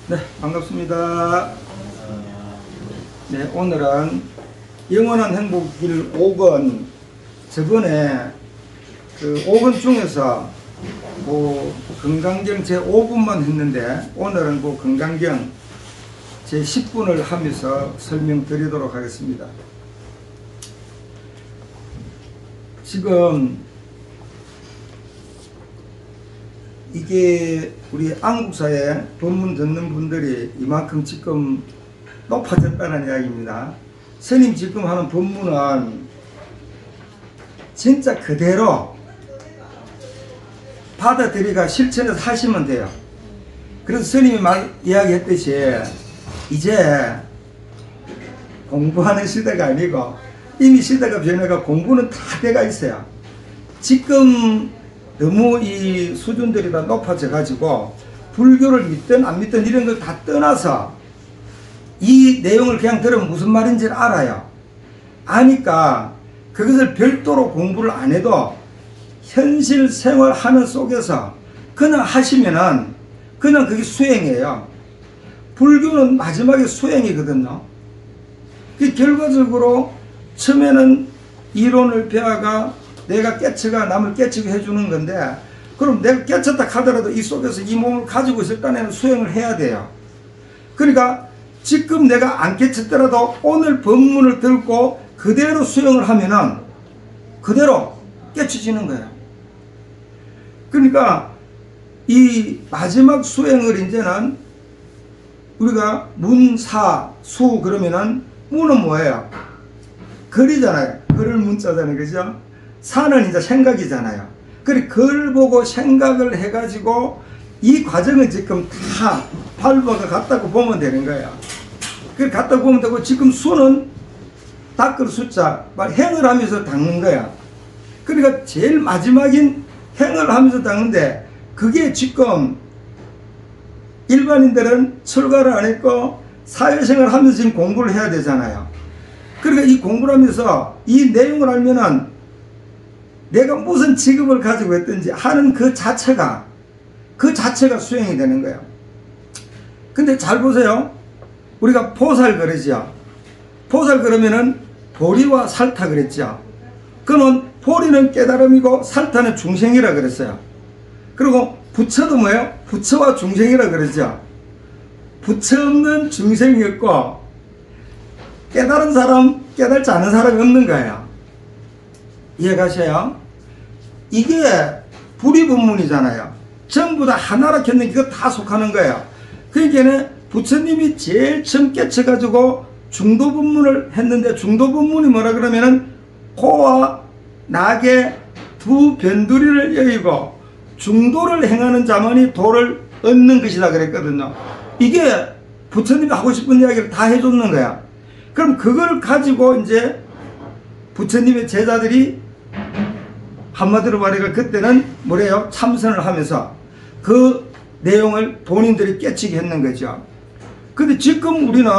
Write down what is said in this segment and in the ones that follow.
네, 반갑습니다. 네, 오늘은 영원한 행복길 5권, 저번에 그 5권 중에서 건강경 제 5분만 했는데, 오늘은 건강경 제 10분을 하면서 설명드리도록 하겠습니다. 지금 이게 우리 한국사에 법문 듣는 분들이 이만큼 지금 높아졌다는 이야기입니다. 스님 지금 하는 법문은 진짜 그대로 받아들이가 실천해서 하시면 돼요. 그래서 스님이 이야기했듯이 이제 공부하는 시대가 아니고 이미 시대가 변해가 공부는 다 돼가 있어요. 지금 너무 이 수준들이 다 높아져 가지고 불교를 믿든 안 믿든 이런 걸 다 떠나서 이 내용을 그냥 들으면 무슨 말인지 알아요. 아니까 그것을 별도로 공부를 안 해도 현실 생활하는 속에서 그냥 하시면은 그냥 그게 수행이에요. 불교는 마지막에 수행이거든요. 그 결과적으로 처음에는 이론을 배워가 내가 깨쳐가 남을 깨치게 해주는 건데, 그럼 내가 깨쳤다 하더라도 이 속에서 이 몸을 가지고 있을 딴에는 수행을 해야 돼요. 그러니까 지금 내가 안 깨쳤더라도 오늘 법문을 듣고 그대로 수행을 하면은 그대로 깨쳐지는 거예요. 그러니까 이 마지막 수행을 이제는 우리가 문, 사, 수 그러면은 문은 뭐예요? 글이잖아요. 글을 문자잖아요. 그죠? 사는 이제 생각이잖아요. 그래, 글 보고 생각을 해가지고 이 과정은 지금 다 밟아가 갔다고 보면 되는 거야. 그래, 갔다고 보면 되고, 지금 수는 닦을 숫자, 행을 하면서 닦는 거야. 그러니까 제일 마지막인 행을 하면서 닦는데, 그게 지금 일반인들은 철거를 안 했고 사회생활 하면서 지금 공부를 해야 되잖아요. 그러니까 이 공부를 하면서 이 내용을 알면은 내가 무슨 직업을 가지고 있든지 하는 그 자체가 수행이 되는 거예요. 근데 잘 보세요. 우리가 보살 그러죠. 보살 그러면은 보리와 살타 그랬죠. 그러면 보리는 깨달음이고 살타는 중생이라 그랬어요. 그리고 부처도 뭐예요? 부처와 중생이라 그러죠. 부처 없는 중생이 없고 깨달은 사람, 깨달지 않은 사람이 없는 거예요. 이해가셔요? 이게 불이법문이잖아요. 전부 다 하나라 켰는 이거 다 속하는 거예요. 그러니까 부처님이 제일 처음 깨쳐가지고 중도법문을 했는데, 중도법문이 뭐라 그러면은 코와 낙의 두 변두리를 여의고 중도를 행하는 자만이 도를 얻는 것이다 그랬거든요. 이게 부처님이 하고 싶은 이야기를 다 해줬는 거야. 그럼 그걸 가지고 이제 부처님의 제자들이 한마디로 말해가 그때는 뭐래요? 참선을 하면서 그 내용을 본인들이 깨치게 했는 거죠. 근데 지금 우리는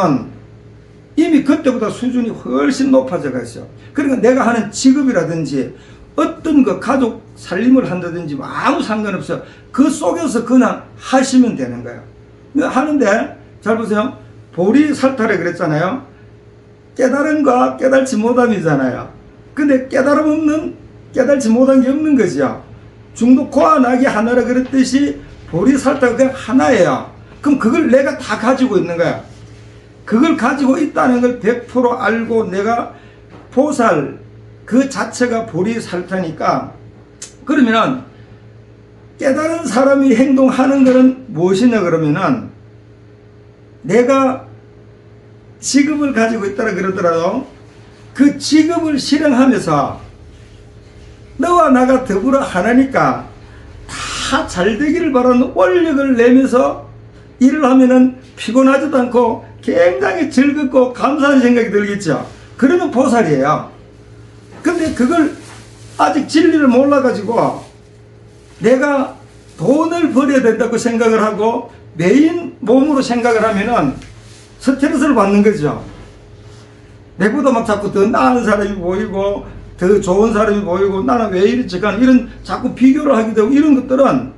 이미 그때보다 수준이 훨씬 높아져 갔어. 그러니까 내가 하는 직업이라든지 어떤 그 가족 살림을 한다든지 아무 상관없어. 그 속에서 그냥 하시면 되는 거예요. 하는데 잘 보세요. 보리 살타래 그랬잖아요. 깨달음과 깨달지 못함이잖아요. 근데 깨달음 없는, 깨달지 못한 게 없는 거죠. 중도 코와 낙이 하나라 그랬듯이 보리 살타가 그냥 하나예요. 그럼 그걸 내가 다 가지고 있는 거야. 그걸 가지고 있다는 걸 100% 알고 내가 보살 그 자체가 보리 살타니까, 그러면은 깨달은 사람이 행동하는 것은 무엇이냐 그러면은, 내가 직업을 가지고 있다라 그러더라도 그 직업을 실행하면서 너와 나가 더불어 하나니까 다 잘되기를 바라는 원력을 내면서 일을 하면은 피곤하지도 않고 굉장히 즐겁고 감사한 생각이 들겠죠. 그러면 보살이에요. 근데 그걸 아직 진리를 몰라가지고 내가 돈을 벌여야 된다고 생각을 하고 메인 몸으로 생각을 하면은 스트레스를 받는 거죠. 내보다 막 자꾸 더 나은 사람이 보이고 더 좋은 사람이 보이고 나는 왜 이렇지? 이런 자꾸 비교를 하게 되고, 이런 것들은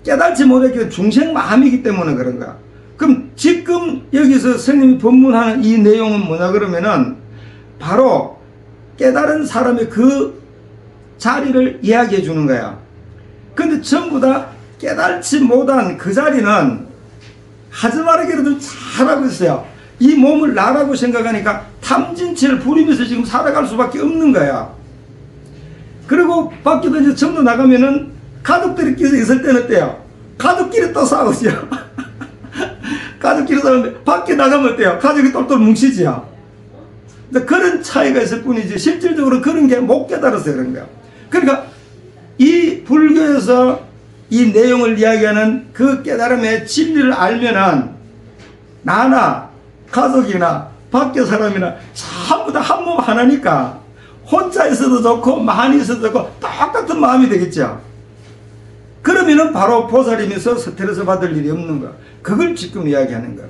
깨달지 못했기 때문에 중생 마음이기 때문에 그런 거야. 그럼 지금 여기서 스님이 법문하는 이 내용은 뭐냐 그러면은 바로 깨달은 사람의 그 자리를 이야기해 주는 거야. 근데 전부 다 깨달지 못한 그 자리는 하지 말기라도 잘하고 있어요. 이 몸을 나라고 생각하니까 탐진치를 부리면서 지금 살아갈 수밖에 없는 거야. 그리고 밖에도 이제 전부 나가면은 가족들이 있을 때는 어때요? 가족끼리 또 싸우죠. 가족끼리 싸우는데 밖에 나가면 어때요? 가족이 똘똘 뭉치지요. 그런 차이가 있을 뿐이지 실질적으로 그런 게 못 깨달아서 그런 거야. 그러니까 이 불교에서 이 내용을 이야기하는 그 깨달음의 진리를 알면은 나나 가족이나 밖에 사람이나 전부 다 한 몸 하나니까 혼자 있어도 좋고 많이 있어도 좋고 똑같은 마음이 되겠죠. 그러면은 바로 보살이면서 스트레스 받을 일이 없는 거야. 그걸 지금 이야기하는 거야.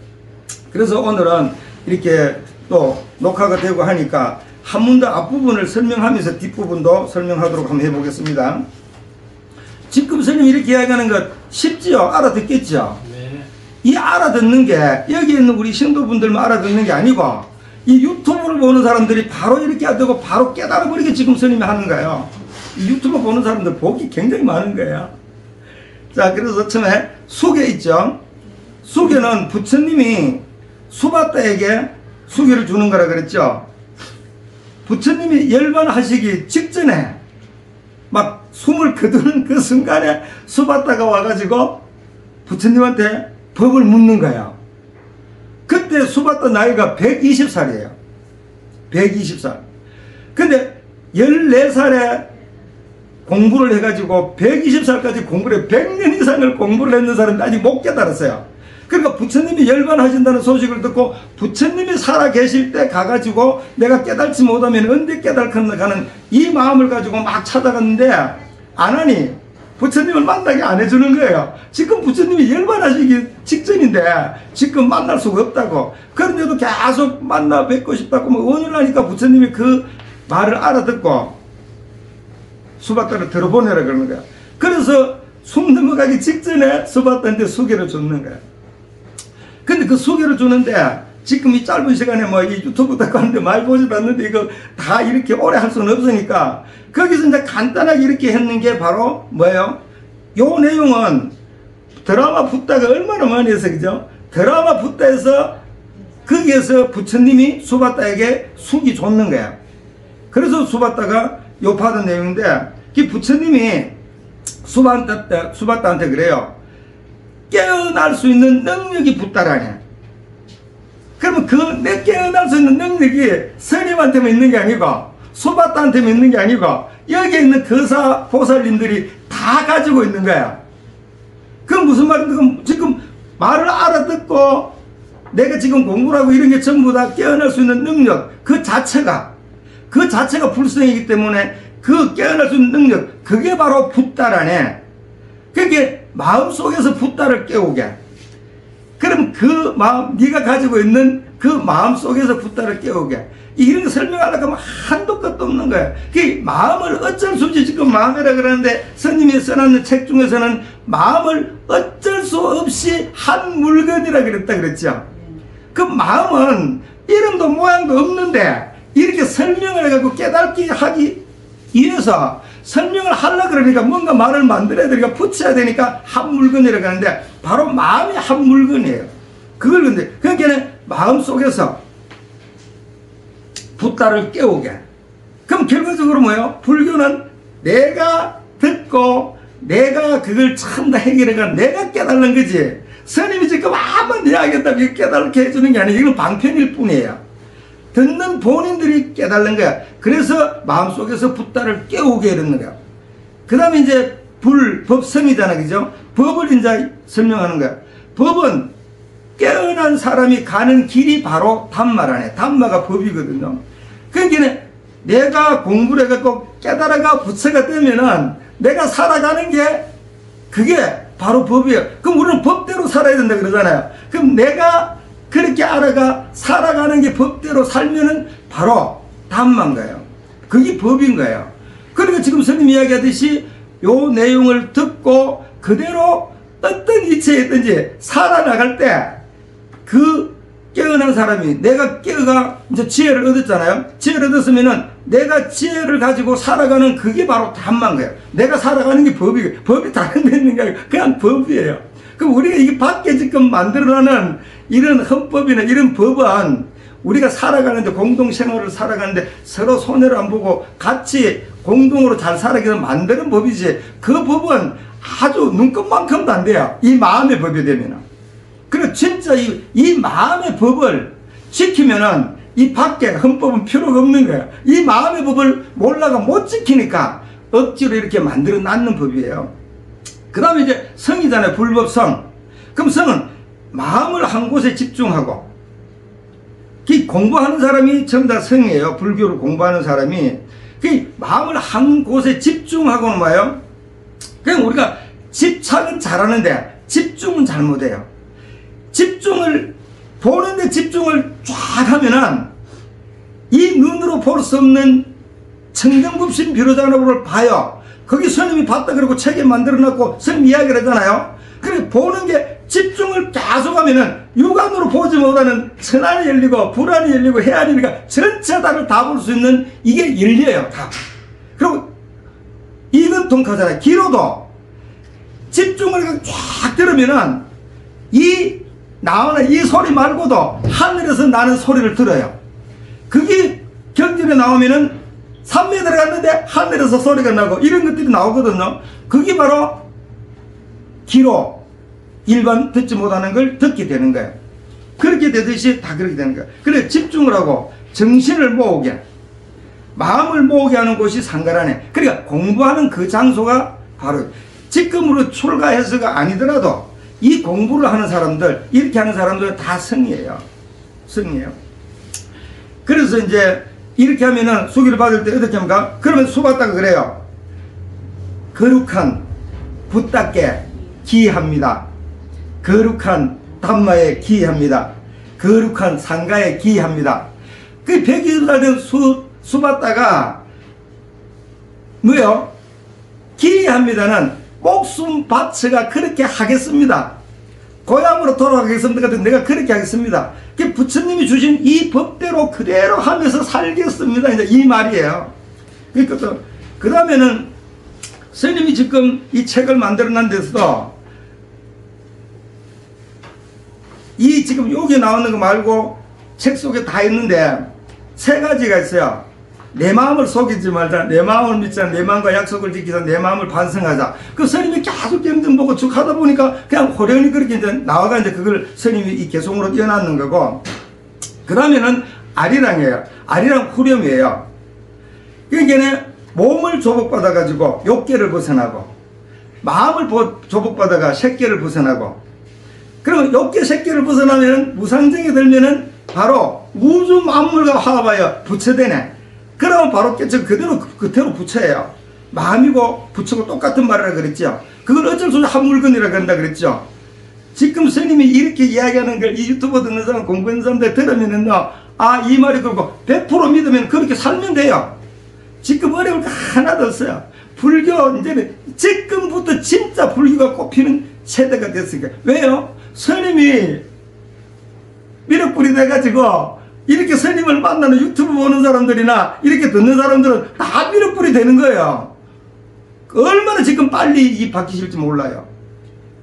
그래서 오늘은 이렇게 또 녹화가 되고 하니까 한 문 더 앞부분을 설명하면서 뒷부분도 설명하도록 한번 해보겠습니다. 지금 스님이 이렇게 이야기하는 것 쉽지요? 알아듣겠죠? 네. 이 알아듣는 게 여기 있는 우리 신도분들만 알아듣는 게 아니고 이 유튜브를 보는 사람들이 바로 이렇게 하고 바로 깨달아버리게 지금 스님이 하는 거예요. 이 유튜브 보는 사람들 복이 굉장히 많은 거예요. 자, 그래서 처음에 수계 있죠? 수계는 부처님이 수바다에게 수계를 주는 거라 그랬죠? 부처님이 열반하시기 직전에 막 숨을 거두는 그 순간에 수바다가 와가지고 부처님한테 법을 묻는 거야. 그때 수바다 나이가 120살이에요. 120살. 근데 14살에 공부를 해가지고 120살까지 공부를 해 100년 이상을 공부를 했는 사람이 아직 못 깨달았어요. 그러니까 부처님이 열반하신다는 소식을 듣고 부처님이 살아계실 때 가가지고 내가 깨달지 못하면 언제 깨달겠나 하는 이 마음을 가지고 막 찾아갔는데 안 하니 부처님을 만나게 안 해주는 거예요. 지금 부처님이 열반하시기 직전인데 지금 만날 수가 없다고. 그런데도 계속 만나 뵙고 싶다고 뭐 원을 하니까 부처님이 그 말을 알아듣고 수바다를 들어보내라 그러는 거야. 그래서 숨 넘어가기 직전에 수바다한테 수계를 줬는 거야. 근데 그 수계를 주는데 지금 이 짧은 시간에 뭐 이 유튜브 듣고 하는데 많이 보지도 않는데 이거 다 이렇게 오래 할 수는 없으니까 거기서 이제 간단하게 이렇게 했는 게 바로 뭐예요? 요 내용은 드라마 붓다가 얼마나 많이 해서 그죠? 드라마 붓다에서 거기에서 부처님이 수바다에게 숙이 줬는 거야. 그래서 수바다가 요 받은 내용인데 그 부처님이 수바다한테 그래요. 깨어날 수 있는 능력이 붙다라네. 그러면 그 깨어날 수 있는 능력이 스님한테만 있는 게 아니고 수바다한테만 있는 게 아니고 여기에 있는 거사 보살님들이 다 가지고 있는 거야. 그건 무슨 말인데 그럼 지금 말을 알아듣고 내가 지금 공부를 하고 이런 게 전부 다 깨어날 수 있는 능력 그 자체가 불성이기 때문에 그 깨어날 수 있는 능력 그게 바로 붓다라네. 그게 마음속에서 붓다를 깨우게. 그럼 그 마음 네가 가지고 있는 그 마음속에서 붓다를 깨우게. 이런 거 설명하려고 하면 한도 끝도 없는 거야. 그 마음을 어쩔 수 없이 지금 마음이라 그러는데 스님이 써놨는 책 중에서는 마음을 어쩔 수 없이 한 물건이라 그랬다 그랬죠. 그 마음은 이름도 모양도 없는데 이렇게 설명을 해갖고 깨닫게 하기 위해서 설명을 하려고 그러니까 뭔가 말을 만들어야 되니까 붙여야 되니까 한 물건이라고 하는데 바로 마음이 한 물건이에요. 그걸 근데 그러니까 마음 속에서 붓다를 깨우게. 그럼 결과적으로 뭐예요? 불교는 내가 듣고 내가 그걸 참 다 해결해가 내가 깨달는 거지. 스님이 지금 한번 이야기했다고 깨달게 해주는 게 아니에요. 이건 방편일 뿐이에요. 듣는 본인들이 깨달는 거야. 그래서 마음속에서 붓다를 깨우게 이러는 거야. 그 다음에 이제 법성이잖아. 그죠? 법을 이제 설명하는 거야. 법은 깨어난 사람이 가는 길이 바로 담마라네. 담마가 법이거든요. 그러니까 내가 공부를 해갖고 깨달아가 부처가 되면은 내가 살아가는 게 그게 바로 법이에요. 그럼 우리는 법대로 살아야 된다 그러잖아요. 그럼 내가 그렇게 알아가 살아가는 게 법대로 살면은 바로 담마인 거예요. 그게 법인 거예요. 그러니까 지금 스님 이야기하듯이 요 내용을 듣고 그대로 어떤 이체에 있든지 살아나갈 때 그 깨어난 사람이 내가 깨어가 이제 지혜를 얻었잖아요. 지혜를 얻었으면은 내가 지혜를 가지고 살아가는 그게 바로 답만 거예요. 내가 살아가는 게 법이에요. 법이 다른 데 있는 게 아니고 그냥 법이에요. 그럼 우리가 이게 밖에 지금 만들어내는 이런 헌법이나 이런 법은 우리가 살아가는데 공동생활을 살아가는데 서로 손해를 안 보고 같이 공동으로 잘 살아가게 만드는 법이지 그 법은 아주 눈곱만큼도 안 돼요. 이 마음의 법이 되면은. 그래 진짜 이 마음의 법을 지키면은 이 밖에 헌법은 필요가 없는 거예요. 이 마음의 법을 몰라가 못 지키니까 억지로 이렇게 만들어 놨는 법이에요. 그 다음에 이제 성이잖아요. 불법성. 그럼 성은 마음을 한 곳에 집중하고 공부하는 사람이 전부 다 성이에요. 불교를 공부하는 사람이 그 마음을 한 곳에 집중하고는 뭐예요? 그냥 우리가 집착은 잘하는데 집중은 잘못해요. 집중을 보는데 집중을 쫙 하면은 이 눈으로 볼 수 없는 청정법신 비로자나불을 봐요. 거기 스님이 봤다 그러고 책에 만들어놨고 스님 이야기를 하잖아요. 그래 보는 게 집중을 계속하면은 육안으로 보지 못하는 천안이 열리고 불안이 열리고 해안이 열리고 전체 다를 다 볼 수 있는 이게 열려요. 다. 그리고 이건 통하잖아요. 기로도 집중을 쫙 들으면은 이 나오는 이 소리 말고도 하늘에서 나는 소리를 들어요. 그게 경전에 나오면은 산매에 들어갔는데 하늘에서 소리가 나고 이런 것들이 나오거든요. 그게 바로 기로 일반 듣지 못하는 걸 듣게 되는 거예요. 그렇게 되듯이 다 그렇게 되는 거예요. 그래 집중을 하고 정신을 모으게 마음을 모으게 하는 곳이 상가라네. 그러니까 공부하는 그 장소가 바로 지금으로 출가해서가 아니더라도 이 공부를 하는 사람들 이렇게 하는 사람들은 다 성이에요. 성이에요. 그래서 이제 이렇게 하면은 수기를 받을 때 어떻게 합니까? 그러면 수 받다가 그래요. 거룩한 붓닦게 기합니다. 거룩한 담마에 기합니다. 거룩한 상가에 기합니다. 그 120살 된 수 받다가 뭐요? 기합니다는 목숨 바쳐가 그렇게 하겠습니다. 고향으로 돌아가겠습니다. 내가 그렇게 하겠습니다. 부처님이 주신 이 법대로 그대로 하면서 살겠습니다. 이제 이 말이에요. 그러니까 그 다음에는 스님이 지금 이 책을 만들어 난 데서도 이 지금 여기 나오는 거 말고 책 속에 다 있는데 세 가지가 있어요. 내 마음을 속이지 말자. 내 마음을 믿자. 내 마음과 약속을 지키자. 내 마음을 반성하자. 그 스님이 계속 경전 보고 쭉 하다 보니까 그냥 호련히 그렇게 이제 나와가 이제 그걸 스님이 이 개송으로 띄어놨는 거고. 그 다음에는 아리랑이에요. 아리랑 후렴이에요. 그러니까 몸을 조복받아가지고 욕계를 벗어나고 마음을 조복받아가 색계를 벗어나고 그러면 욕계 색계를 벗어나면 무상정에 들면은 바로 우주 만물과 화합하여 부처되네. 그러면 바로 깨쳐 그대로 부처예요. 마음이고 부처고 똑같은 말이라 그랬죠. 그걸 어쩔 수 없이 한 물건이라 그런다 그랬죠. 지금 스님이 이렇게 이야기하는 걸 이 유튜브 듣는 사람 공부하는 사람들 들으면은 이 말이 그렇고 100% 믿으면 그렇게 살면 돼요. 지금 어려울 거 하나도 없어요. 불교 이제는 지금부터 진짜 불교가 꼽히는 세대가 됐으니까. 왜요? 스님이 미륵불이 돼가지고 이렇게 스님을 만나는 유튜브 보는 사람들이나 이렇게 듣는 사람들은 다 미륵불이 되는 거예요. 얼마나 지금 빨리 바뀌실지 몰라요.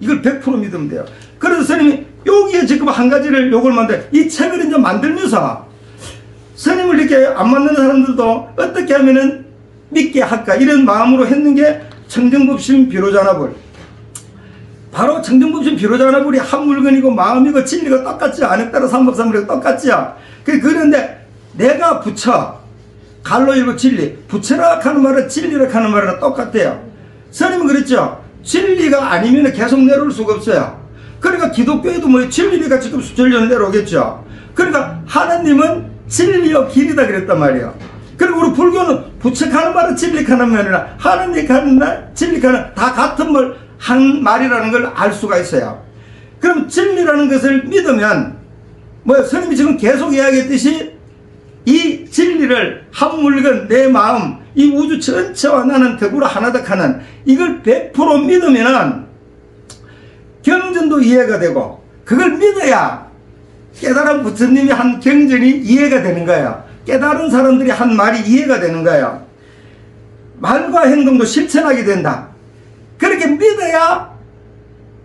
이걸 100% 믿으면 돼요. 그래서 스님이 여기에 지금 한 가지를 요걸 이 책을 이제 만들면서 스님을 이렇게 안 만나는 사람들도 어떻게 하면은 믿게 할까 이런 마음으로 했는 게 청정법신 비로자나불. 바로 청정법신 비로자나불이 한 물건이고 마음이고 진리가 똑같죠. 안에 따라 삼법삼불이고 똑같죠. 그런데 내가 부처 갈로 일고 진리 부처라 하는 말은 진리라 하는 말이랑 똑같아요. 스님은 그랬죠. 진리가 아니면 계속 내려올 수가 없어요. 그러니까 기독교에도 뭐 진리가 지금 수천년 내려오겠죠. 그러니까 하나님은 진리요 길이다 그랬단 말이에요. 그리고 우리 불교는 부처하는 말은 진리하는 말이라 하나님 하는 말 진리하는 다 같은 말 한 말이라는 걸 알 수가 있어요. 그럼 진리라는 것을 믿으면 스님이 지금 계속 이야기했듯이 이 진리를 한 물건 내 마음 이 우주 전체와 나는 더불어 하나다 하는 이걸 100% 믿으면은 경전도 이해가 되고 그걸 믿어야 깨달은 부처님이 한 경전이 이해가 되는 거예요. 깨달은 사람들이 한 말이 이해가 되는 거예요. 말과 행동도 실천하게 된다. 그렇게 믿어야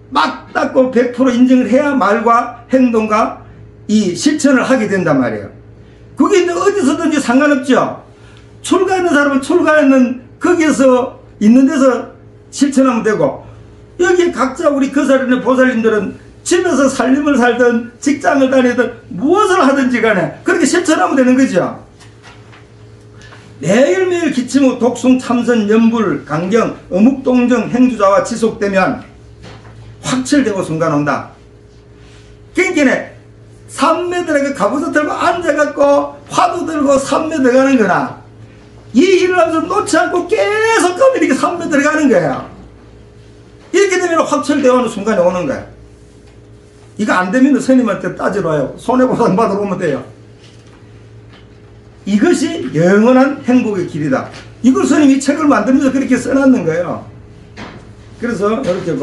맞다고 100% 인정을 해야 말과 행동과 이 실천을 하게 된단 말이에요. 그게 이제 어디서든지 상관없죠. 출가하는 사람은 출가하는 거기에서 있는 데서 실천하면 되고, 여기 각자 우리 거사리나 보살님들은 집에서 살림을 살든 직장을 다니든 무엇을 하든지 간에 그렇게 실천하면 되는 거죠. 매일매일 기침 후 독송 참선 연불 강경 어묵동정 행주자와 지속되면 확철되고 순간 온다. 그러니까 삼매들에게 갑옷을 들고 앉아갖고 화두 들고 삼매 들어가는 거나 이 일을 하면서 놓지 않고 계속 가면 이렇게 삼매 들어가는 거야. 이렇게 되면 확철되어 오는 순간이 오는 거야. 이거 안 되면 스님한테 따지러 와요. 손해보상 받으러 오면 돼요. 이것이 영원한 행복의 길이다. 이걸 스님이 책을 만들면서 그렇게 써놨는 거예요. 그래서 이렇게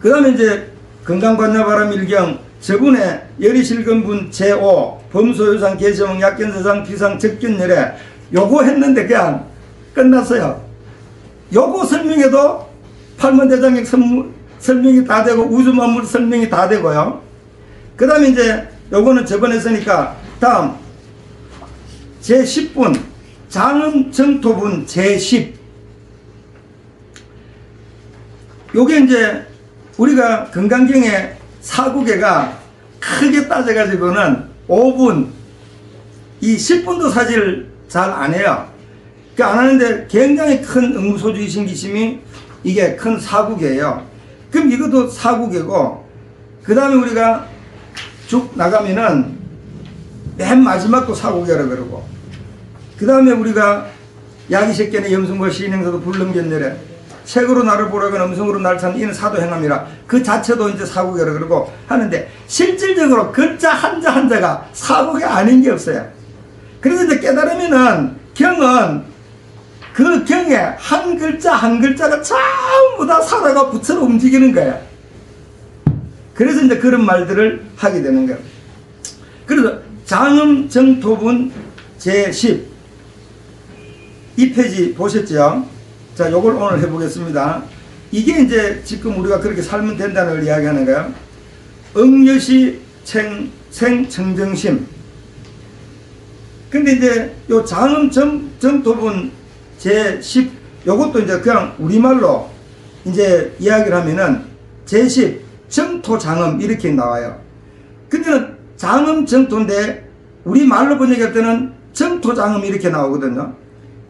그 다음에 이제 건강관야바람 일경 저분의 열이실근분 제5 범소유상 개시몽 약견세상 비상 적견열애 요거 했는데 그냥 끝났어요. 요거 설명해도 팔문대장경 설명이 다 되고 우주만물 설명이 다 되고요. 그 다음에 이제 요거는 저번에 했으니까 다음 제10분 장음정토분 제10 요게 이제 우리가 건강경의 사구계가 크게 따져가지고는 5분 이 10분도 사실 잘 안 해요. 안 하는데 굉장히 큰 응무소주의신기심이 이게 큰 사구계예요. 그럼 이것도 사구계고, 그 다음에 우리가 쭉 나가면은 맨 마지막도 사구계라 그러고, 그 다음에 우리가 야기식견의 염승과 시인행사도 불능견내래 색으로 나를 보라건 음성으로 날 찾는 이는 사도행함이라 그 자체도 이제 사구계라 그러고 하는데, 실질적으로 글자 한자 한자가 사구계 아닌 게 없어요. 그래서 이제 깨달으면은 경은 그 경에 한 글자 한 글자가 전부 다 살아가 부처로 움직이는 거예요. 그래서 이제 그런 말들을 하게 되는 거예요. 그래서 장음정토분 제10 이 페이지 보셨죠? 자, 요걸 오늘 해보겠습니다. 이게 이제 지금 우리가 그렇게 살면 된다는 걸 이야기하는 거예요. 응여시 생청정심. 근데 이제 요 장음정토분 제10 요것도 이제 그냥 우리말로 이제 이야기를 하면은 제10 정토장음 이렇게 나와요. 근데는 장음정토인데 우리말로 번역할 때는 정토장음 이렇게 나오거든요.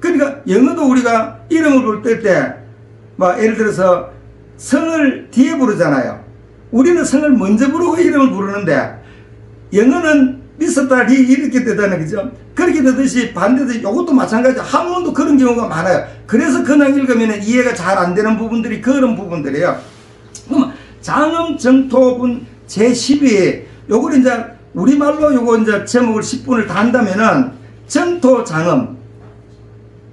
그러니까 영어도 우리가 이름을 부를 때 막 예를 들어서 성을 뒤에 부르잖아요. 우리는 성을 먼저 부르고 이름을 부르는데 영어는 미스터 리 이렇게 되다는 거죠. 그렇게 되듯이 반대로 이것도 마찬가지죠. 한문도 그런 경우가 많아요. 그래서 그냥 읽으면 이해가 잘 안 되는 부분들이 그런 부분들이에요. 그럼 장음정토분 제10이 요걸 이제 우리말로 요거 이제 제목을 10분을 다 한다면은 정토장음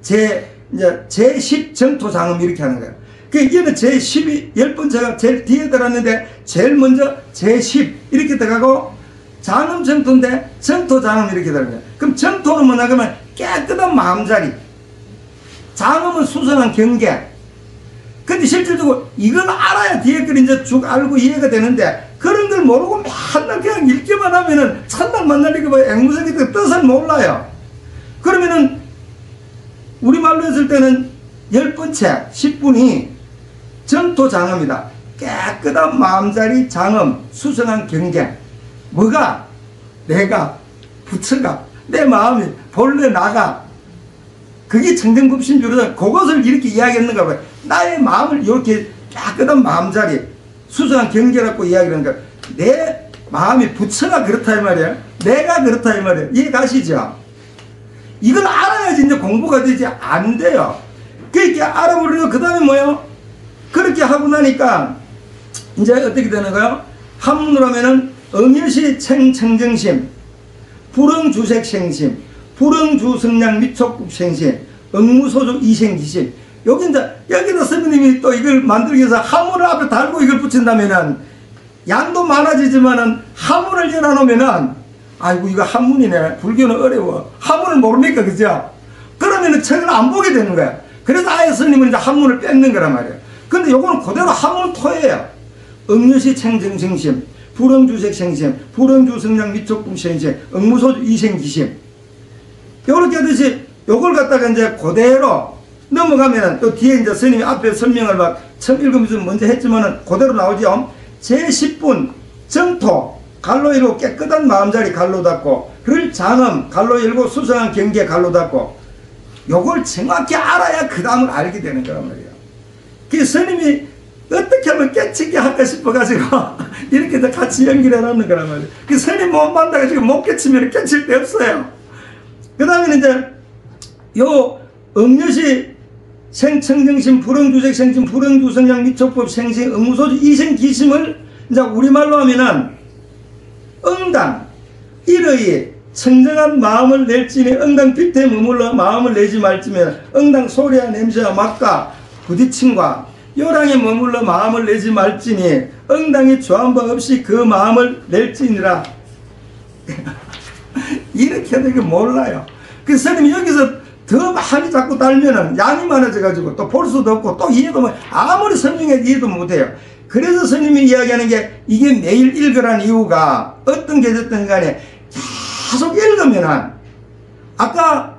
제10 정토장음 이렇게 하는 거예요. 그 이게는 제10이 10번째가 제일 뒤에 들어갔는데 제일 먼저 제10 이렇게 들어가고 장음정토인데 정토장음 이렇게 들어가요. 그럼 정토는 뭐냐 그러면 깨끗한 마음자리, 장음은 수선한 경계. 근데 실질적으로 이걸 알아야 뒤에 걸 이제 쭉 알고 이해가 되는데 그런 걸 모르고 맨날 그냥 읽기만 하면은 첫날 만날 이거 뭐 앵무새기 뜻을 몰라요. 그러면은 우리말로 했을 때는 10번째 10분이 정토장음이다. 깨끗한 마음자리, 장음, 수선한 경계. 뭐가? 내가, 부처가, 내 마음이, 본래 나가. 그게 청정급신주로는 그것을 이렇게 이야기했는가 봐요. 나의 마음을 이렇게 깨끗한 마음자리, 수선한 경계라고 이야기하는 거야. 내 마음이 부처가 그렇다 이 말이야. 내가 그렇다 이 말이야. 이해 가시죠? 이걸 알아야지 이제 공부가 되지. 안 돼요. 그렇게 알아버리고 그 다음에 뭐예요? 그렇게 하고 나니까 이제 어떻게 되는 거예요? 한문으로 하면은 응여시 청정심, 불응주색생심, 불응주성량 미촉국생심, 응무소주 이생기심. 여기 이제 여기다 선생님이 또 이걸 만들기 위해서 한문을 앞에 달고 이걸 붙인다면은 양도 많아지지만은 한문을 열어놓으면은 아이고 이거 한문이네, 불교는 어려워, 한문을 모릅니까, 그죠? 그러면은 책을 안 보게 되는 거야. 그래서 아예 스님은 이제 한문을 뺏는 거란 말이에요. 근데 요거는 그대로 한문 토예요. 응유시 챙정생심, 불응주색생심, 불응주성량 미촉불생심, 응무소주 이생기심. 요렇게 하듯이 요걸 갖다가 이제 그대로 넘어가면은 또 뒤에 이제 스님이 앞에 설명을 막 처음 읽으면서 먼저 했지만은 그대로 나오죠. 제10분 정토 갈로 열고 깨끗한 마음자리 갈로 닫고, 를 장엄 갈로 열고 수성한 경계 갈로 닫고, 요걸 정확히 알아야 그 다음을 알게 되는 거란 말이에요. 그 스님이 어떻게 하면 깨치게 할까 싶어가지고 이렇게 같이 연결해 놓는 거란 말이에요. 그 스님 못 만나가지고 못 깨치면 깨칠 데 없어요. 그 다음에는 이제 요 응유시 생청정심, 불응주색 생심, 불응주성량 미촉법 생심, 응무소주 이생기심을 이제 우리말로 하면은 응당 일의 청정한 마음을 낼지니 응당 빛에 머물러 마음을 내지 말지면 응당 소리와 냄새와 맛과 부딪힘과 요랑에 머물러 마음을 내지 말지니 응당이 좋아한 바 없이 그 마음을 낼지니라. 이렇게 되게 몰라요. 그 스님이 여기서 더 많이 자꾸 달면은 양이 많아져 가지고 또 볼 수도 없고 또 이해도 뭐 아무리 설명해도 이해도 못해요. 그래서 스님이 이야기하는 게 이게 매일 읽으라는 이유가 어떤 게 됐든 간에 계속 읽으면은 아까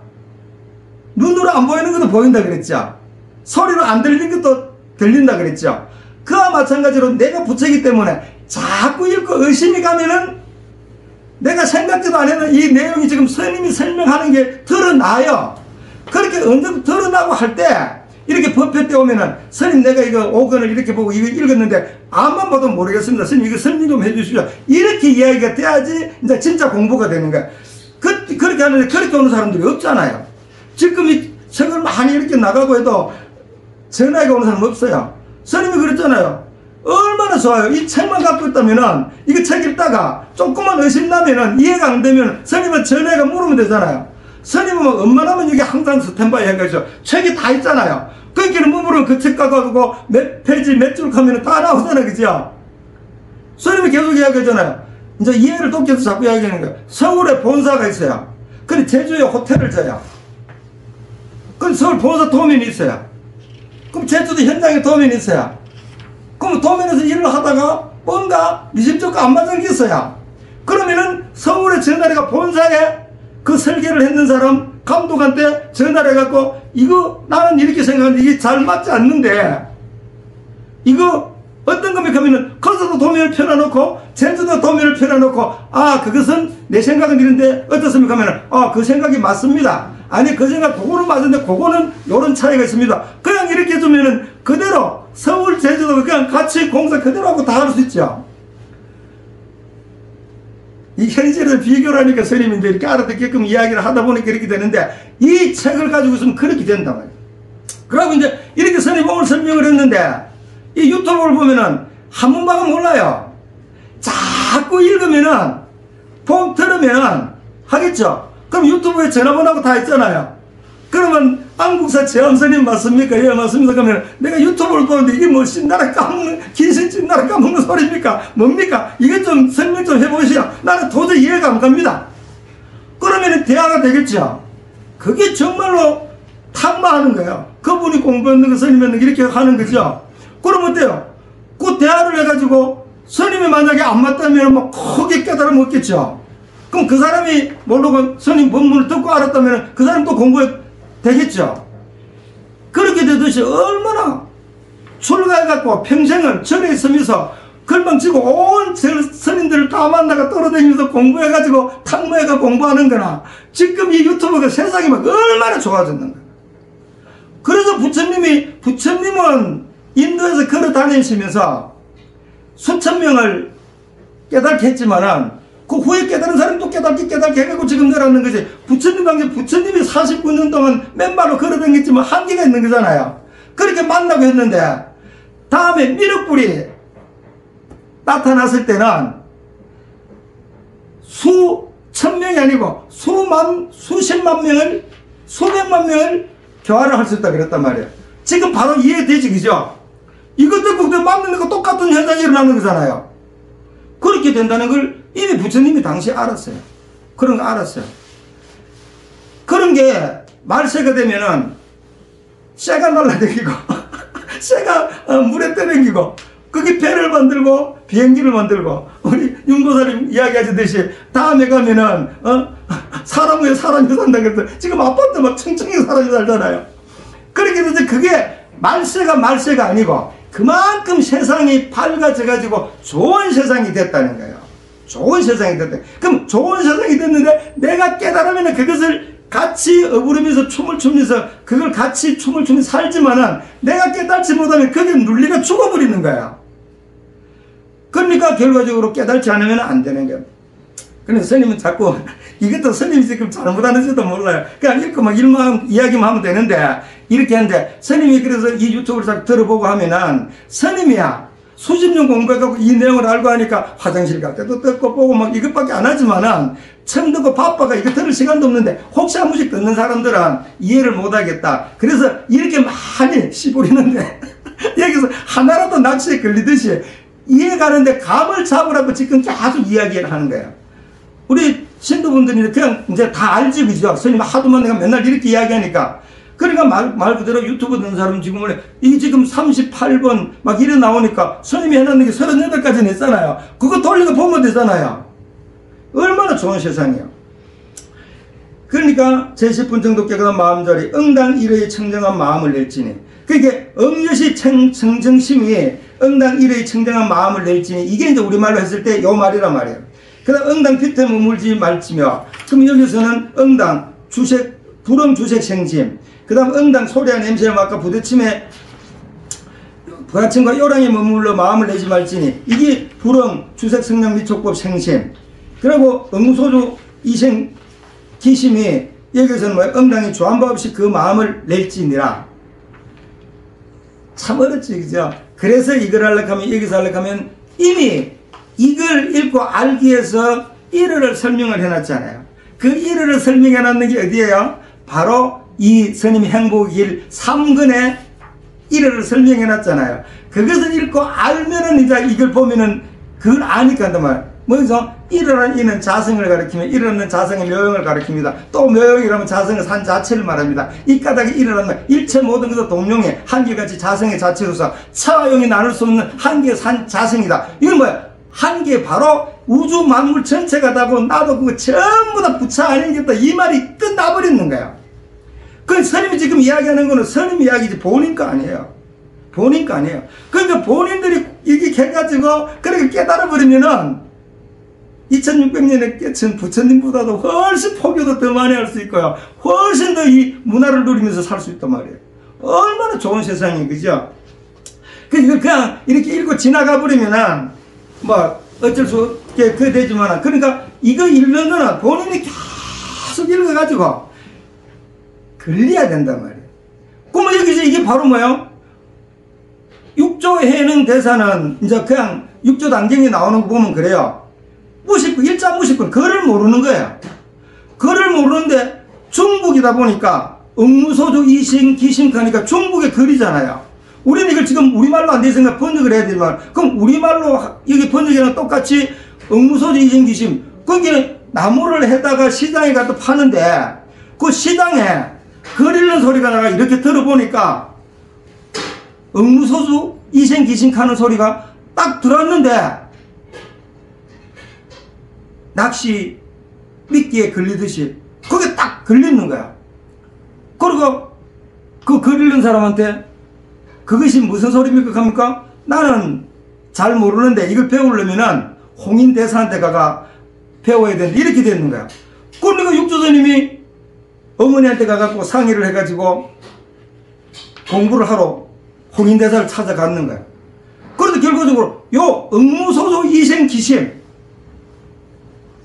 눈으로 안 보이는 것도 보인다 그랬죠. 소리로 안 들리는 것도 들린다 그랬죠. 그와 마찬가지로 내가 부처이기 때문에 자꾸 읽고 의심이 가면은 내가 생각지도 안 했는 이 내용이 지금 스님이 설명하는 게 드러나요. 그렇게 언제도 드러나고 할 때 이렇게 법회 때 오면은 스님 내가 이거 5권을 이렇게 보고 이거 읽었는데 앞만 봐도 모르겠습니다. 스님 이거 설명 좀 해주시죠. 이렇게 이야기가 돼야지 이제 진짜 공부가 되는 거야. 그렇게 하는데 그렇게 오는 사람들이 없잖아요. 지금 이 책을 많이 이렇게 나가고 해도 전화가 오는 사람 없어요. 스님이 그랬잖아요. 얼마나 좋아요. 이 책만 갖고 있다면은 이거 책 읽다가 조금만 의심나면은 이해가 안 되면 스님은 전화가 물으면 되잖아요. 스님은 뭐 웬만하면 여기 항상 스탠바이 해가지고 책이 다 있잖아요. 그러니까 뭐 물으면 그 책 가가지고 몇 페이지 몇 줄 하면 다 나오잖아요. 그죠? 스님이 계속 이야기하잖아요. 이제 이해를 돕기위해서 자꾸 이야기하는 거예요. 서울에 본사가 있어요. 근데 제주에 호텔을 져요. 그럼 서울 본사 도면이 있어요. 그럼 제주도 현장에 도면이 있어요. 그럼 도면에서 일을 하다가 뭔가 미심쩍고 안 맞은 게 있어요. 그러면은 서울에 전화해가 본사에 그 설계를 했는 사람 감독한테 전화를 해갖고 이거 나는 이렇게 생각하는데 이게 잘 맞지 않는데 이거 어떤 겁니까 하면은 거기서도 도면을 펴놔놓고 제주도 도면을 펴놔놓고 아 그것은 내 생각은 이런데 어떻습니까 하면은 그 생각이 맞습니다. 아니 그 생각 그거는 맞는데 그거는 요런 차이가 있습니다. 그냥 이렇게 해주면은 그대로 서울 제주도 그냥 같이 공사 그대로 하고 다 할 수 있죠. 이 현실을 비교를 하니까 스님인데 이렇게 알아듣게끔 이야기를 하다 보니까 이렇게 되는데 이 책을 가지고 있으면 그렇게 된단 말이에요. 그러고 이제 이렇게 스님 오늘 설명을 했는데 이 유튜브를 보면은 한 문방은 몰라요. 자꾸 읽으면은 들으면은 하겠죠. 그럼 유튜브에 전화번호가 다 있잖아요. 그러면 안국사 제암스님 맞습니까? 예 맞습니다. 그러면 내가 유튜브를 보는데 이게 뭐 신나라 까먹는 귀신 신나라 까먹는 소리입니까? 뭡니까? 이게 좀 설명 좀 해보시오. 나는 도저히 이해가 안 갑니다. 그러면 대화가 되겠죠. 그게 정말로 탁마하는 거예요. 그분이 공부했는 거 스님했는 거 이렇게 하는 거죠. 그럼 어때요? 그 대화를 해가지고 스님이 만약에 안 맞다면 뭐 크게 깨달음 없겠죠. 그럼 그 사람이 모르고 스님 법문을 듣고 알았다면 그 사람 또 공부해 되겠죠. 그렇게 되듯이 얼마나 출가해갖고 평생을 절에 있으면서 걸망치고 온 스님들을 다 만나가 떨어다니면서 공부해가지고 탁모해가 공부하는 거나 지금 이 유튜브가 세상이 막 얼마나 좋아졌는가. 그래서 부처님은 인도에서 걸어 다니시면서 수천 명을 깨닫게 했지만은 그 후에 깨달은 사람도 깨닫게 해가지고 지금 내려왔는 거지. 부처님이 49년 동안 맨발로 걸어다녔지만 한계가 있는 거잖아요. 그렇게 만나고 했는데 다음에 미륵불이 나타났을 때는 수천 명이 아니고 수십만 명을 수백만 명을 교화를 할 수 있다 그랬단 말이에요. 지금 바로 이해되지 그죠? 이것 듣고 맞는 거 똑같은 현상이 일어나는 거잖아요. 그렇게 된다는 걸 이미 그게 부처님이 당시에 알았어요. 그런 거 알았어요. 그런 게 말세가 되면은 쇠가 날라다니고 쇠가 물에 떠다니고 거기 배를 만들고 비행기를 만들고 우리 윤고사님 이야기하셨듯이 다음에 가면은 사람 위에 사람이 산다 그래서 지금 아파트 막 층층이 사람이 살잖아요. 그렇게 해서 그게 말세가 아니고 그만큼 세상이 밝아져 가지고 좋은 세상이 됐다는 거예요. 좋은 세상이 됐다. 그럼 좋은 세상이 됐는데 내가 깨달으면 그것을 같이 어부르면서 춤을 추면서 그걸 같이 춤을 추면서 살지만은 내가 깨달지 못하면 그게 눌리가 죽어버리는 거야. 그러니까 결과적으로 깨달지 않으면 안 되는 거야. 그래서 스님은 자꾸 이것도 스님이 지금 잘못하는지도 몰라요. 그냥 이렇게 막 일만 이야기만 하면 되는데 이렇게 하는데 스님이 그래서 이 유튜브를 딱 들어보고 하면은 스님이야 수십 년 공부해갖고 이 내용을 알고 하니까 화장실 갈 때도 듣고 보고 막 이것밖에 안 하지만은 처음 듣고 바빠가 이거 들을 시간도 없는데 혹시 한 번씩 듣는 사람들은 이해를 못 하겠다. 그래서 이렇게 많이 씨부리는데 여기서 하나라도 낚시에 걸리듯이 이해가는데 감을 잡으라고 지금 계속 이야기를 하는 거예요. 우리 신도분들이 그냥 이제 다 알지, 그죠? 스님 하도만 내가 맨날 이렇게 이야기하니까. 그러니까 말 그대로 유튜브 듣는 사람 지금 원래 이게 지금 38번 막 이래 나오니까 스님이 해놨는 게 38까지 냈잖아요. 그거 돌리고 보면 되잖아요. 얼마나 좋은 세상이에요. 그러니까 제10분 정도 깨끗한 마음자리 응당 일의 청정한 마음을 낼지니 그게 응여시 청정심이 응당 일의 청정한 마음을 낼지니 이게 이제 우리말로 했을 때 요 말이란 말이에요. 그 다음 응당 피태 머물지 말지며 그럼 여기서는 응당 주색 불응 주색 생심 그 다음 응당 소리와 냄새와 아까 부딪힘에 부하침과 요랑에 머물러 마음을 내지 말지니 이게 불응 주색 성령 미촉법 생심 그리고 응무소주 이생 기심이 여기서는 뭐야 응당이 조한바 없이 그 마음을 낼지니라. 참 어렵지, 그죠? 그래서 이걸 하려고 하면 여기서 하려고 하면 이미 이걸 읽고 알기 위해서 일어를 설명을 해놨잖아요. 그 일어를 설명해놨는 게 어디예요? 바로 이 스님의 행복의 길 3권에 일어를 설명해놨잖아요. 그것을 읽고 알면은 이제 이걸 보면은 그걸 아니까 한단 말이에요. 뭐죠? 일어라는 이는 자성을 가리키며 일어는 자성의 묘용을 가리킵니다. 또 묘용이라면 자성의 산 자체를 말합니다. 이 까닭에 일어나는 일체 모든 것은 동용해 한계같이 자성의 자체로서 차와용이 나눌 수 없는 한계의 산 자성이다. 이건 뭐야? 한계 바로 우주 만물 전체가 다고 나도 그거 전부 다 부차 아니겠다 이 말이 끝나버리는 거야. 그 스님이 지금 이야기하는 거는 스님 이야기지 본인 거 아니에요. 본인 거 아니에요. 그러니까 본인들이 이게 해가지고 그렇게 깨달아버리면은 2600년에 깨친 부처님보다도 훨씬 포교도 더 많이 할 수 있고요. 훨씬 더 이 문화를 누리면서 살 수 있단 말이에요. 얼마나 좋은 세상이, 그죠? 이걸 그냥 이렇게 읽고 지나가 버리면은 뭐 어쩔 수 없게 그 되지만 그러니까 이거 읽는 거는 본인이 계속 읽어가지고 걸려야 된단 말이에요. 그러면 여기서 이게 바로 뭐예요? 육조 해능 대사는 이제 그냥 육조 단경에 나오는 거 보면 그래요. 무식군, 일자 무식군, 글을 모르는 거예요. 글을 모르는데 중국이다 보니까 응무소주 이심 기심하니까 중국의 글이잖아요. 우리는 이걸 지금 우리말로 안 되니까 번역을 해야 되지만 그럼 우리말로 여기 번역이랑 똑같이 응무소주 이심 기심 거기는 나무를 해다가 시장에 가서 파는데 그 시장에 글 읽는 소리가 나가 이렇게 들어보니까 응무소주 이심 기심 하는 소리가 딱 들었는데 낚시 미끼에 걸리듯이 그게 딱 걸리는 거야. 그리고 그 글 읽는 사람한테 그것이 무슨 소리입니까? 합니까? 나는 잘 모르는데 이걸 배우려면은 홍인대사한테 가가 배워야 되는데 이렇게 되는 거야. 그러니까 육조스님이 어머니한테 가갖고 상의를 해가지고 공부를 하러 홍인대사를 찾아갔는 거야. 그래도 결과적으로 요 응무소조 이생기심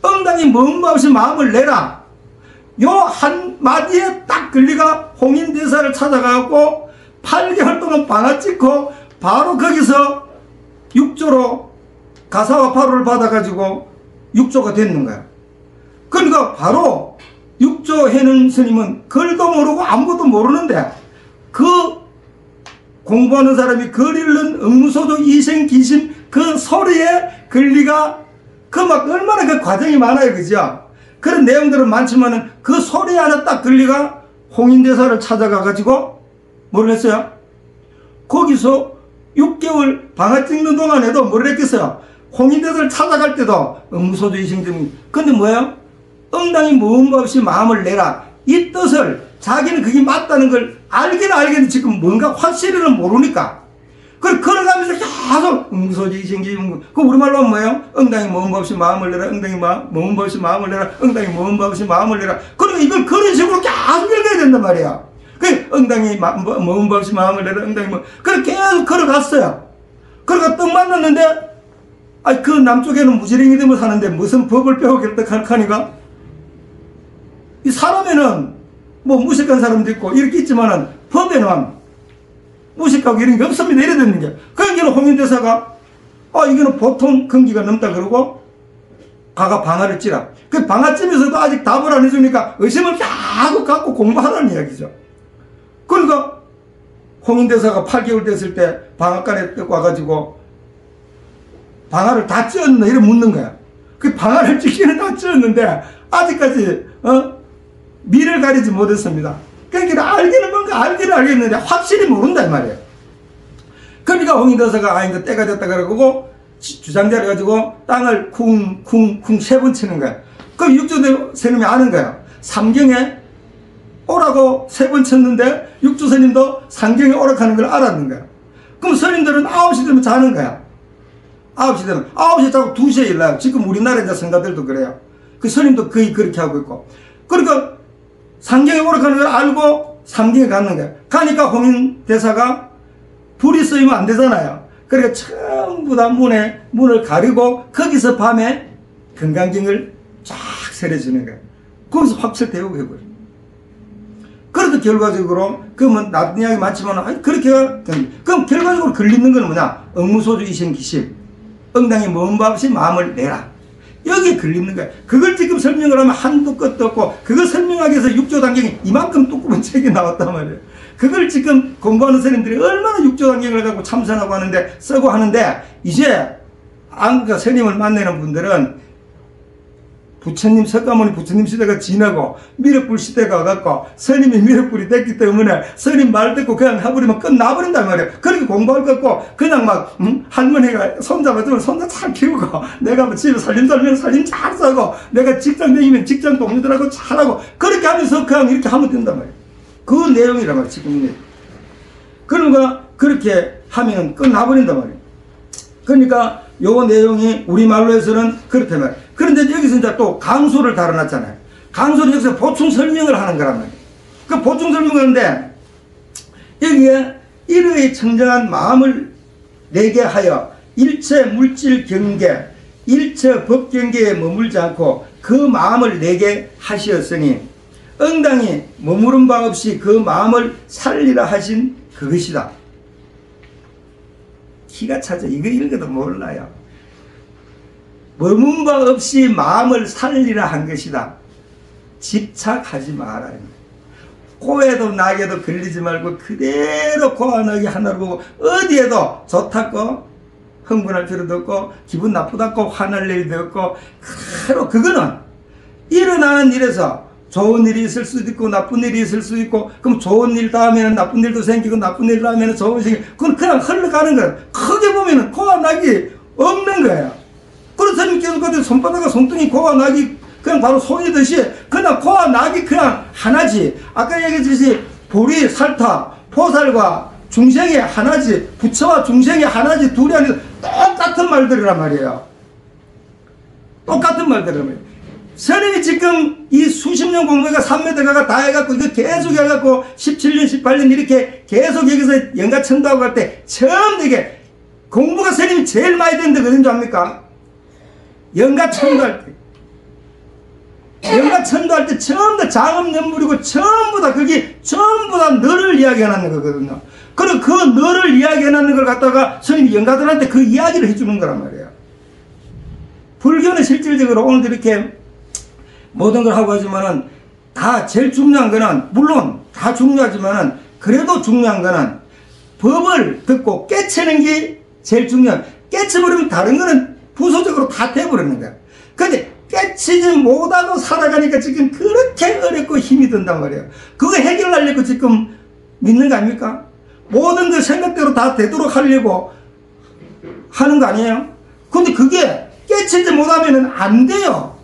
응당이 뭔가 없이 마음을 내라. 요 한마디에 딱 걸리가 홍인대사를 찾아가고 8개월 동안 방아 찍고 바로 거기서 육조로 가사와 파로를 받아가지고 육조가 됐는 거야. 그러니까 바로 육조 해능 스님은 글도 모르고 아무것도 모르는데 그 공부하는 사람이 글 읽는 응무소조 이생기심 그 소리에 걸리가 그 막 얼마나 그 과정이 많아요. 그죠? 그런 내용들은 많지만은 그 소리 하나 딱 들리가 홍인대사를 찾아가가지고 뭘 했어요? 거기서 6개월 방아 찍는 동안에도 뭘 했겠어요? 홍인대사를 찾아갈 때도 응무소주 이승점. 근데 뭐예요? 응당이 무음바 없이 마음을 내라. 이 뜻을 자기는 그게 맞다는 걸 알기는 알겠는데 지금 뭔가 확실히는 모르니까. 그걸 걸어가면서 계속 응무소주 이승점. 그 우리말로 하면 뭐예요? 응당이 무음바 없이 마음을 내라. 응당이 무음바 없이 마음을 내라. 응당이 무음바 없이 마음을 내라. 그러니까 이걸 그런 식으로 계속 읽어야 된단 말이야. 그 응당이 무음바 없이 마음을 내라. 응당이 그렇게 계속 걸어갔어요. 그러니까 딱 만났는데 그 남쪽에는 무지랭이 되면 사는데 무슨 법을 배우겠다 하니까 이 사람에는 뭐 무식한 사람도 있고 이렇게 있지만은 법에는 무식하고 이런 게 없습니다. 이래 되는 게. 그러니까 홍인대사가 이거는 보통 근기가 넘다 그러고 가가 방아를 찌라. 그 방아찜에서도 아직 답을 안 해주니까 의심을 계속 갖고 공부하라는 이야기죠. 그러니까 홍인대사가 8개월 됐을 때 방앗간에 와가지고 방아를 다 찧었나 이래 묻는 거야. 그 방아를 찌기는 다 찧었는데 아직까지 미를 가리지 못했습니다. 그러니까 알기는 뭔가 알기는 알겠는데 확실히 모른다 이 말이에요. 그러니까 홍인대사가 이거 때가 됐다 그러고 주장자를 가지고 땅을 쿵쿵쿵 3번 치는 거야. 그럼 육조 스님이 아는 거야. 삼경에 오라고 3번 쳤는데 육조 스님도 상경에 오락하는 걸 알았는 거야. 그럼 스님들은 9시 되면 자는 거야. 9시 되면 9시 자고 2시에 일어나요. 지금 우리나라 이제 성가들도 그래요. 그 스님도 거의 그렇게 하고 있고. 그러니까 상경에 오락하는 걸 알고 삼경에 갔는 거야. 가니까 홍인대사가 불이 쓰이면 안 되잖아요. 그러니까 전부 다 문을 가리고 거기서 밤에 금강경을 쫙 세려주는 거야. 거기서 확철대오고 해버려. 그래도 결과적으로 그러면 나쁜 이야기 많지만 그렇게 그럼 결과적으로 걸리는 건 뭐냐? 응무소주 이생기심 응당이 먼 바 없이 마음을 내라. 여기에 걸리는 거야. 그걸 지금 설명을 하면 한도 끝도 없고 그걸 설명하기 위해서 6조 단경이 이만큼 두꺼운 책이 나왔단 말이에요. 그걸 지금 공부하는 스님들이 얼마나 6조 단경을 갖고 참선하고 하는데 쓰고 하는데 이제 안가 스님을 만나는 분들은 부처님 석가모니 부처님 시대가 지나고 미륵불 시대가 와갖고 스님이 미륵불이 됐기 때문에 스님 말 듣고 그냥 해버리면 끝나버린단 말이에요. 그렇게 공부할 것 같고 그냥 막 할머니가 손잡아주면 손자 잘 키우고 내가 뭐 집에 살림 살면 살림 잘 싸고 내가 직장 다니면 직장 동료들하고 잘하고 그렇게 하면서 그냥 이렇게 하면 된단 말이에요. 그 내용이란 말이에요. 지금 그러니까 그렇게 하면 끝나버린단 말이에요. 그러니까 요 내용이 우리말로 해서는 그렇단 말이에요. 그런데 여기서 이제 또 강수를 달아놨잖아요. 강수를 여기서 보충 설명을 하는 거란 말이에요. 그 보충 설명을 하는데 여기에 일의 청정한 마음을 내게 하여 일체 물질 경계, 일체 법 경계에 머물지 않고 그 마음을 내게 하시었으니 응당이 머무른 바 없이 그 마음을 살리라 하신 그것이다. 기가 차죠. 이거 읽어도 몰라요. 머문 바 없이 마음을 살리라 한 것이다. 집착하지 마라. 코에도 낙에도 걸리지 말고 그대로 코와 낙이 하나로 보고 어디에도 좋다고 흥분할 필요도 없고 기분 나쁘다고 화날 일도 없고 그대로 그거는 일어나는 일에서 좋은 일이 있을 수도 있고 나쁜 일이 있을 수도 있고 그럼 좋은 일 다음에는 나쁜 일도 생기고 나쁜 일 다음에는 좋은 일이 생기고 그건 그냥 흘러가는 거야. 크게 보면은 코와 낙이 없는 거야. 그래서 스님께서 그때 손바닥과 손등이 코와 낙이 그냥 바로 손이듯이 그냥 코와 낙이 그냥 하나지. 아까 얘기했듯이 보리, 살타, 포살과 중생이 하나지. 부처와 중생이 하나지. 둘이 아니라 똑같은 말들이란 말이에요. 똑같은 말들이란 말이에요. 스님이 지금 이 수십 년 공부가 3m가 다 해갖고 이거 계속 해갖고 17년 18년 이렇게 계속 여기서 영가천도하고 갈 때 처음 되게 공부가 스님이 제일 많이 된 데가 어딘 줄 압니까? 영가천도할 때 영가천도할 때 처음 다 장엄연불이고 전부 다 그게 전부 다 너를 이야기해놨는 거거든요. 그리고 그 너를 이야기해놨는 걸 갖다가 스님이 영가들한테 그 이야기를 해주는 거란 말이에요. 불교는 실질적으로 오늘도 이렇게 모든 걸 하고 하지만은 다 제일 중요한 거는 물론 다 중요하지만은 그래도 중요한 거는 법을 듣고 깨치는 게 제일 중요한. 깨쳐버리면 다른 거는 부수적으로 다 돼버리는 거야. 근데 깨치지 못하고 살아가니까 지금 그렇게 어렵고 힘이 든단 말이에요. 그거 해결하려고 지금 믿는 거 아닙니까? 모든 그 생각대로 다 되도록 하려고 하는 거 아니에요? 근데 그게 깨치지 못하면 안 돼요.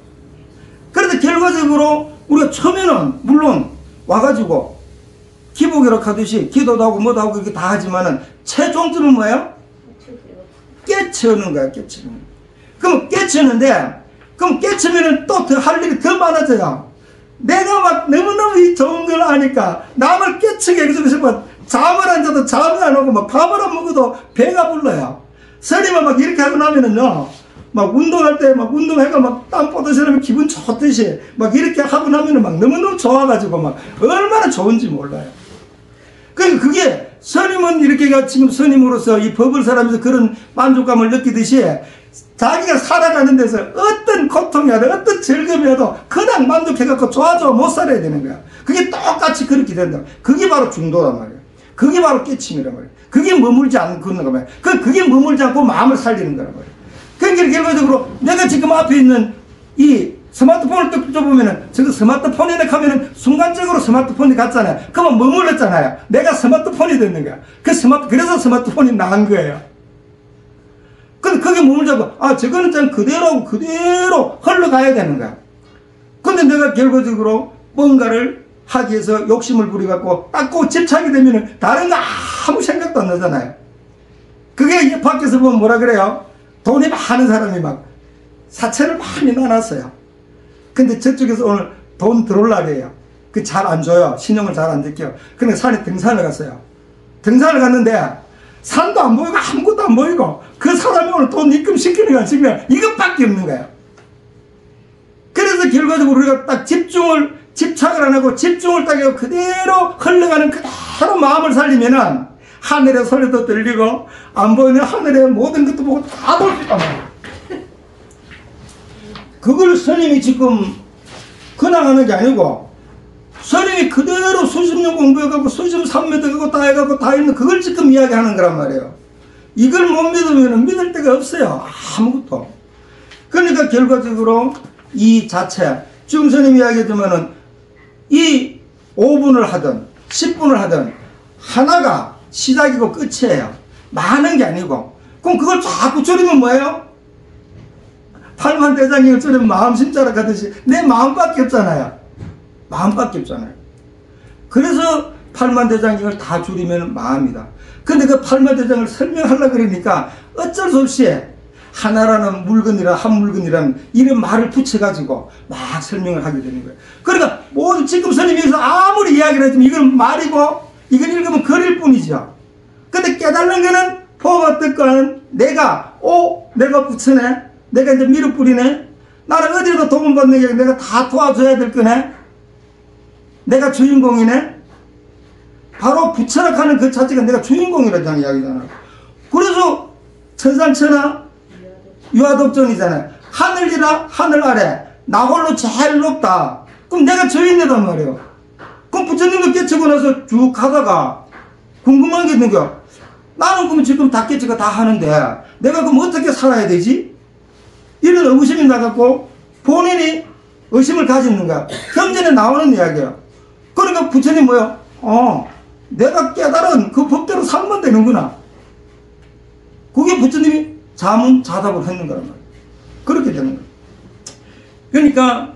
그래서 결과적으로 우리가 처음에는 물론 와가지고 기복이라고 하듯이 기도도 하고 뭐도 하고 그렇게 다 하지만은 최종점은 뭐예요? 깨치는 거야, 깨치는. 그럼 깨치는데, 그럼 깨치면은 또 더 할 일이 더 많아져요. 내가 막 너무너무 이 좋은 걸 아니까 남을 깨치게 해주고 싶어. 잠을 안 자도 잠이 안 오고 막 밥을 안 먹어도 배가 불러요. 스님은 막 이렇게 하고 나면은요, 막 운동할 때 막 운동해가 막 땀 뻗듯이 하면 기분 좋듯이 막 이렇게 하고 나면은 막 너무너무 좋아가지고 막 얼마나 좋은지 몰라요. 그러니까 그게 스님은 이렇게 지금 스님으로서 이 법을 살아면서 그런 만족감을 느끼듯이 자기가 살아가는 데서 어떤 고통이라도 어떤 즐거움이라도 그냥 만족해갖고 좋아 못 살아야 되는 거야. 그게 똑같이 그렇게 된다. 그게 바로 중도란 말이야. 그게 바로 깨침이란 말이야. 그게 머물지 않는 거란 말이야. 그게 머물지 않고 마음을 살리는 거란 말이야. 그러니까 결과적으로 내가 지금 앞에 있는 이 스마트폰을 딱 보면은 저거 스마트폰이네 하면은 순간적으로 스마트폰이 갔잖아요. 그러면 머물렀잖아요. 내가 스마트폰이 됐는 거야. 그래서 스마트폰이 나은 거예요. 근데 그게 머물자고, 아, 저거는 참 그대로 흘러가야 되는 거야. 근데 내가 결과적으로 뭔가를 하기 위해서 욕심을 부려갖고 딱 꼭 집착이 되면은 다른 거 아무 생각도 안 나잖아요. 그게 밖에서 보면 뭐라 그래요? 돈이 많은 사람이 막 사채를 많이 나눴어요. 근데 저쪽에서 오늘 돈 들어오려고 해요. 그 잘 안 줘요. 신용을 잘 안 지켜요. 그러니까 산에 등산을 갔어요. 등산을 갔는데 산도 안 보이고 아무것도 안 보이고 그 사람이 오늘 돈 입금시키는 거 지금 이것밖에 없는 거예요. 그래서 결과적으로 우리가 딱 집착을 안 하고 집중을 딱 하고 그대로 흘러가는 그대로 마음을 살리면은 하늘의 소리도 들리고 안 보이는 하늘의 모든 것도 보고 다 볼 수 있단 말이에요. 그걸 스님이 지금 그냥 하는 게 아니고 스님이 그대로 수십 년 공부해가고 수십 삼매덕하고 다 해가고 다 있는 그걸 지금 이야기하는 거란 말이에요. 이걸 못 믿으면 믿을 데가 없어요. 아무것도. 그러니까 결과적으로 이 자체 지금 스님이 이야기해주면은 이 5분을 하든 10분을 하든 하나가 시작이고 끝이에요. 많은 게 아니고. 그럼 그걸 자꾸 줄이면 뭐예요? 팔만대장경을 줄이면 마음 심자락 하듯이 내 마음밖에 없잖아요. 마음밖에 없잖아요. 그래서 팔만대장경을 다 줄이면 마음이다. 근데 그 팔만대장을 설명하려고 그러니까 어쩔 수 없이 하나라는 물건이라 한 물건이라는 이런 말을 붙여가지고 막 설명을 하게 되는 거예요. 그러니까 모두 지금 스님께서 아무리 이야기를 했지만 이건 말이고 이건 읽으면 글일 뿐이죠. 근데 깨달는 거는 포가 뜻과는 내가 붙이네, 내가 이제 미륵 뿌리네, 나는 어디라도 도움 받는 게 내가 다 도와줘야 될 거네, 내가 주인공이네. 바로 부처락하는 그 자체가 내가 주인공이라는 이야기잖아. 그래서 천상천하 유아독존이잖아요. 하늘이라 하늘 아래 나 홀로 제일 높다. 그럼 내가 주인이란 말이에요. 그럼 부처님도 깨치고 나서 쭉 가다가 궁금한 게 있는 거야. 나는 그럼 지금 다 깨치고 다 하는데 내가 그럼 어떻게 살아야 되지? 이런 의구심이 나갖고 본인이 의심을 가지는 거야. 경전에 나오는 이야기야. 그러니까 부처님 뭐야? 내가 깨달은 그 법대로 살면 되는구나. 그게 부처님이 자문자답을 했는 거란 말이야. 그렇게 되는 거야. 그러니까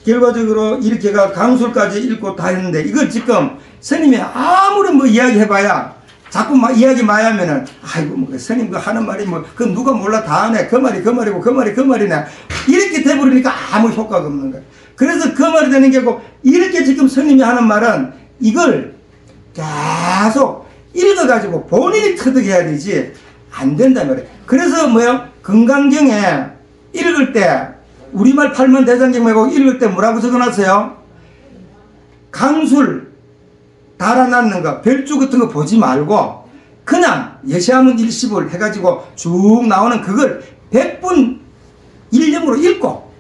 결과적으로 이렇게가 강술까지 읽고 다 했는데 이걸 지금 스님이 아무리 뭐 이야기 해봐야 자꾸 막 이야기 많이 하면은 아이고 뭐 스님 그 하는 말이 뭐 그 누가 몰라 다 하네. 그 말이 그 말이고 그 말이 그 말이네. 이렇게 돼버리니까 아무 효과가 없는 거야. 그래서 그 말이 되는 게 아니고 이렇게 지금 스님이 하는 말은 이걸 계속 읽어가지고 본인이 터득해야 되지 안 된단 말이에요. 그래서 뭐야 건강경에 읽을 때 우리말 팔만대장경 말고 읽을 때 뭐라고 적어놨어요? 강술 달아놨는 거 별주 같은 거 보지 말고 그냥 예시하면 일십을 해가지고 쭉 나오는 그걸 100분 일념으로 읽고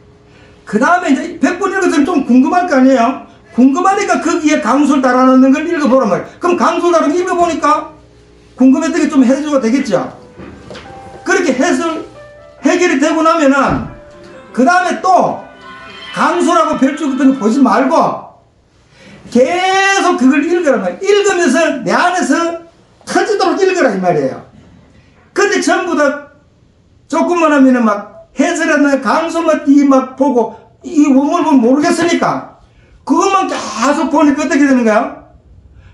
그 다음에 이제 100분 읽어서 좀 궁금할 거 아니에요? 궁금하니까 거기에 강술 달아놓는 걸 읽어보란 말이에요. 그럼 강술 달아놓은 거 읽어보니까 궁금했던 게 좀 해소가 되겠죠? 그렇게 해결이 되고 나면은 그 다음에 또 강수라고 별줄 같은 거 보지 말고 계속 그걸 읽으란 말이에요. 읽으면서 내 안에서 터지도록 읽으라 이 말이에요. 근데 전부 다 조금만 하면은 막 해설하는 강수만 막 보고 이 원문을 보면 모르겠으니까 그것만 계속 보니까 어떻게 되는 거야?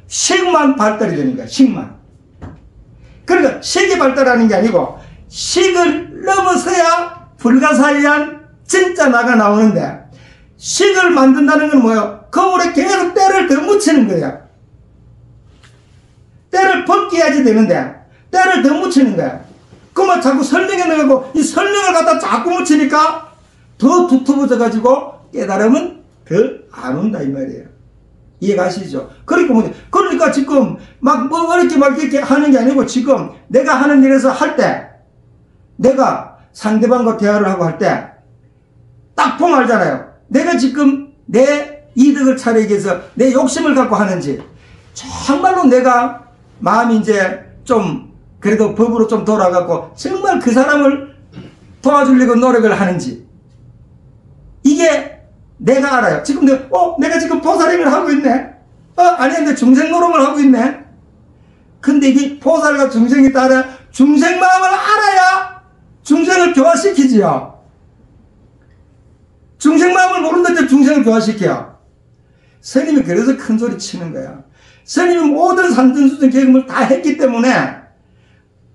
식만 발달이 되는 거야. 식만. 그러니까 식이 발달하는 게 아니고 식을 넘어서야 불가사의한 진짜 나가 나오는데 식을 만든다는 건 뭐예요? 거울에 계속 때를 더 묻히는 거야. 때를 벗겨야지 되는데 때를 더 묻히는 거야. 그만 자꾸 설명해 나가고 이 설명을 갖다 자꾸 묻히니까 더 두터워져 가지고 깨달음은 더 안 온다 이 말이에요. 이해가시죠? 그러니까 지금 막 뭐 어렵게 막 이렇게 하는 게 아니고 지금 내가 하는 일에서 할 때 내가 상대방과 대화를 하고 할 때 딱 보면 알잖아요. 내가 지금 내 이득을 차리기 위해서 내 욕심을 갖고 하는지 정말로 내가 마음이 이제 좀 그래도 법으로 좀 돌아가고 정말 그 사람을 도와주려고 노력을 하는지 이게 내가 알아요. 지금 내가 지금 보살행을 하고 있네. 아니 근데 중생 노름을 하고 있네. 근데 이게 보살과 중생이 따라 중생 마음을 알아야 중생을 교화시키지요. 중생 마음을 모른다고 중생을 교화시켜요. 스님이 그래서 큰 소리 치는 거야. 스님이 모든 산전수전 계획을 다 했기 때문에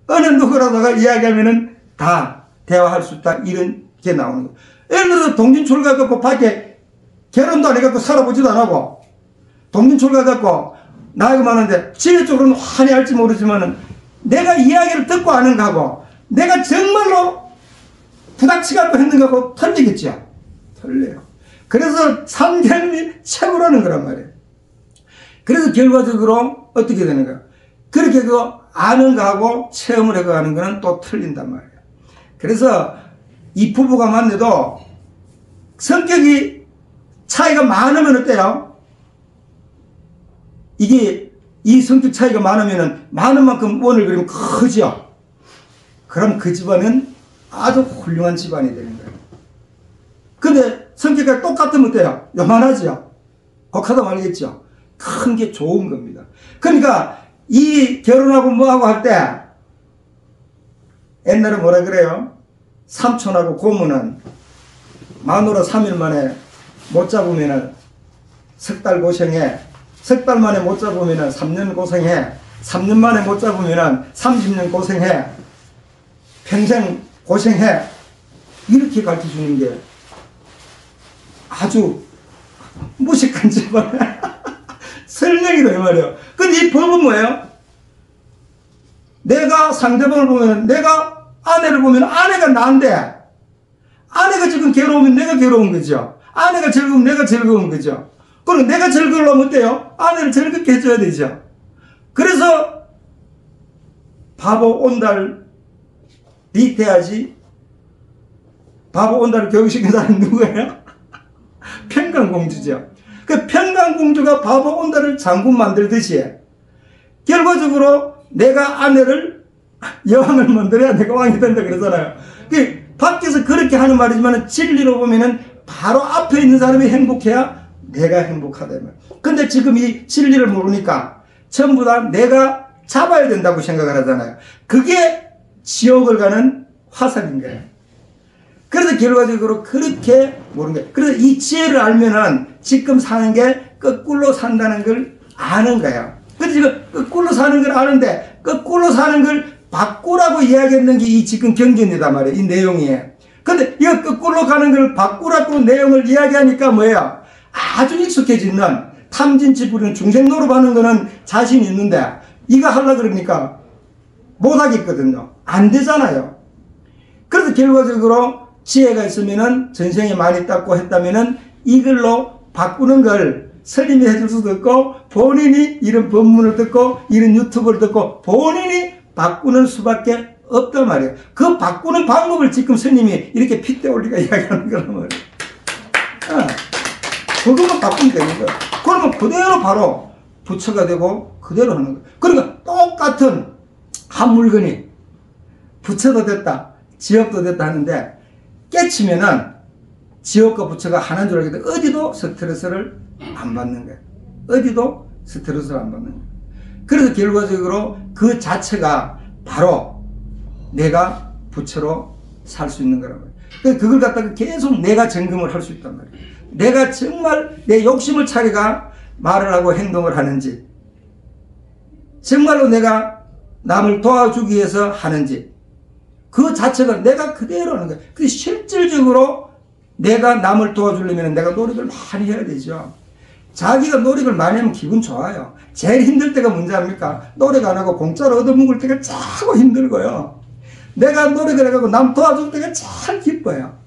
어느 누구라다가 이야기하면은 다 대화할 수 있다 이런 게 나오는 거예요. 예를 들어서 동진출가 갖고 밖에 결혼도 안 해갖고 살아보지도 안 하고 동진출가 갖고 나이가 많은데 지혜적으로는 환히 할지 모르지만은 내가 이야기를 듣고 아는 거하고 내가 정말로 부닥치갖고 했는 거하고 틀리겠죠. 틀려요. 그래서 삼견이 최고라는 거란 말이에요. 그래서 결과적으로 어떻게 되는 거야? 그렇게 그 아는 거하고 체험을 해가는 거는 또 틀린단 말이에요. 그래서 이 부부가 만나도 성격이 차이가 많으면 어때요? 이게 이 성격 차이가 많으면 많은 만큼 원을 그리면 크죠. 그럼 그 집안은 아주 훌륭한 집안이 되는 거예요. 근데 성격이 똑같으면 어때요? 요만하죠. 혹하다 말겠죠. 큰 게 좋은 겁니다. 그러니까 이 결혼하고 뭐하고 할 때 옛날에 뭐라 그래요? 삼촌하고 고모는 마누라 3일 만에 못 잡으면은 석 달 고생해. 석 달 만에 못 잡으면은 3년 고생해. 3년 만에 못 잡으면은 30년 고생해. 평생 고생해. 이렇게 가르쳐 주는 게 아주 무식한 집안 설명이다 이 말이에요. 근데 이 법은 뭐예요? 내가 상대방을 보면 내가 아내를 보면 아내가 나인데 아내가 지금 괴로우면 내가 괴로운 거죠. 아내가 즐거우면 내가 즐거운 거죠. 그럼 내가 즐거우려면 어때요? 아내를 즐겁게 해줘야 되죠. 그래서 바보 온달이 돼야지. 바보 온달을 교육시킨 사람이 누구예요? 평강공주죠. 그 평강공주가 바보 온달을 장군 만들듯이 결과적으로 내가 아내를 여왕을 만들어야 내가 왕이 된다 그러잖아요. 밖에서 그렇게 하는 말이지만 진리로 보면은 바로 앞에 있는 사람이 행복해야 내가 행복하다. 근데 지금 이 진리를 모르니까 전부 다 내가 잡아야 된다고 생각을 하잖아요. 그게 지옥을 가는 화살인 거예요. 그래서 결과적으로 그렇게 모르는 거예요. 그래서 이 지혜를 알면은 지금 사는 게 거꾸로 산다는 걸 아는 거예요. 그래서 지금 거꾸로 사는 걸 아는데 거꾸로 사는 걸 바꾸라고 이야기했는 게 이 지금 경전이단 말이에요. 이 내용이. 근데 이거 거꾸로 가는 걸 바꾸라고 내용을 이야기하니까 뭐예요? 아주 익숙해지는 탐진치 부리는 중생 노릇하는 거는 자신이 있는데 이거 하려고 그러니까 못하겠거든요. 안 되잖아요. 그래서 결과적으로 지혜가 있으면은 전생에 많이 닦고 했다면은 이걸로 바꾸는 걸 스님이 해줄 수도 있고 본인이 이런 법문을 듣고 이런 유튜브를 듣고 본인이 바꾸는 수밖에 없단 말이에요. 그 바꾸는 방법을 지금 스님이 이렇게 핏대 올리가 이야기하는 거란 말이에요. 그것만 바꾸면 되는 거예요. 그러면 그대로 바로 부처가 되고 그대로 하는 거예요. 그러니까 똑같은 한 물건이 부처도 됐다 지옥도 됐다 하는데 깨치면은 지역과 부처가 하나인 줄 알게 돼. 어디도 스트레스를 안 받는 거예요. 어디도 스트레스를 안 받는 거예요. 그래서 결과적으로 그 자체가 바로 내가 부처로 살 수 있는 거라고요. 그걸 갖다가 계속 내가 점검을 할 수 있단 말이에요. 내가 정말 내 욕심을 차리가 말을 하고 행동을 하는지, 정말로 내가 남을 도와주기 위해서 하는지, 그 자체가 내가 그대로 하는 거예요. 근데 실질적으로 내가 남을 도와주려면 내가 노력을 많이 해야 되죠. 자기가 노력을 많이 하면 기분 좋아요. 제일 힘들 때가 뭔지 압니까? 노력 안 하고 공짜로 얻어먹을 때가 참 힘들고요. 내가 노력을 해가지고 남 도와줄 때가 참 기뻐요.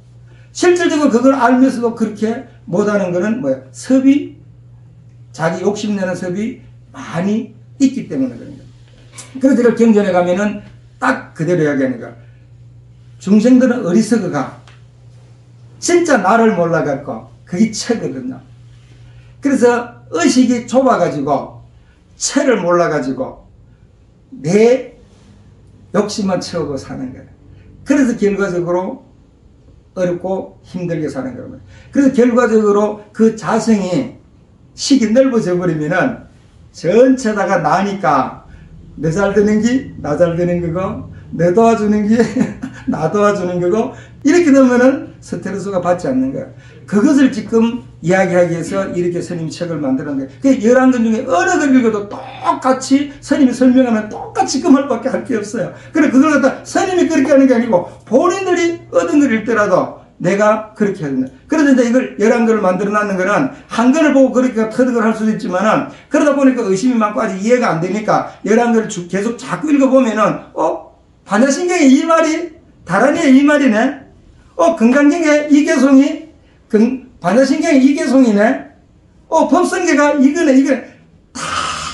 실질적으로 그걸 알면서도 그렇게 못하는 거는 뭐예요? 섭이, 자기 욕심내는 섭이 많이 있기 때문에 그런 거예요. 그래서 이걸 경전에 가면은 딱 그대로 이야기하는 거야. 중생들은 어리석어가 진짜 나를 몰라갖고 그게 체거든요. 그래서 의식이 좁아가지고 체를 몰라가지고 내 욕심만 채우고 사는 거예요. 그래서 결과적으로 어렵고 힘들게 사는 거예요. 그래서 결과적으로 그 자성이 식이 넓어져 버리면은 전체다가 나니까 내 잘 되는 게 나 잘 되는 거고, 내 도와주는 게 나 도와주는 거고, 이렇게 되면은 스트레스가 받지 않는 거예요. 그것을 지금 이야기하기 위해서 이렇게 스님이 책을 만드는 거예요. 그 11권 중에 어느 걸 읽어도 똑같이 스님이 설명하면 똑같이 그 말밖에 할 게 없어요. 그래, 그걸 갖다 스님이 그렇게 하는 게 아니고 본인들이 얻은 걸 읽더라도 내가 그렇게 해야 된다. 그래서 이제 이걸 11권을 만들어 놨는 거는 한 권을 보고 그렇게 터득을 할 수도 있지만은, 그러다 보니까 의심이 많고 아직 이해가 안 되니까 11권을 계속 자꾸 읽어보면은, 반야신경의 이 말이 다란이의 이 말이네. 건강경의 이계송이 반야신경의 이계송이네. 법성계가 이거네. 다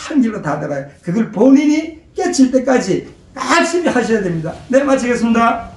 한 길로 다 들어요. 그걸 본인이 깨칠 때까지 열심히 하셔야 됩니다. 네, 마치겠습니다.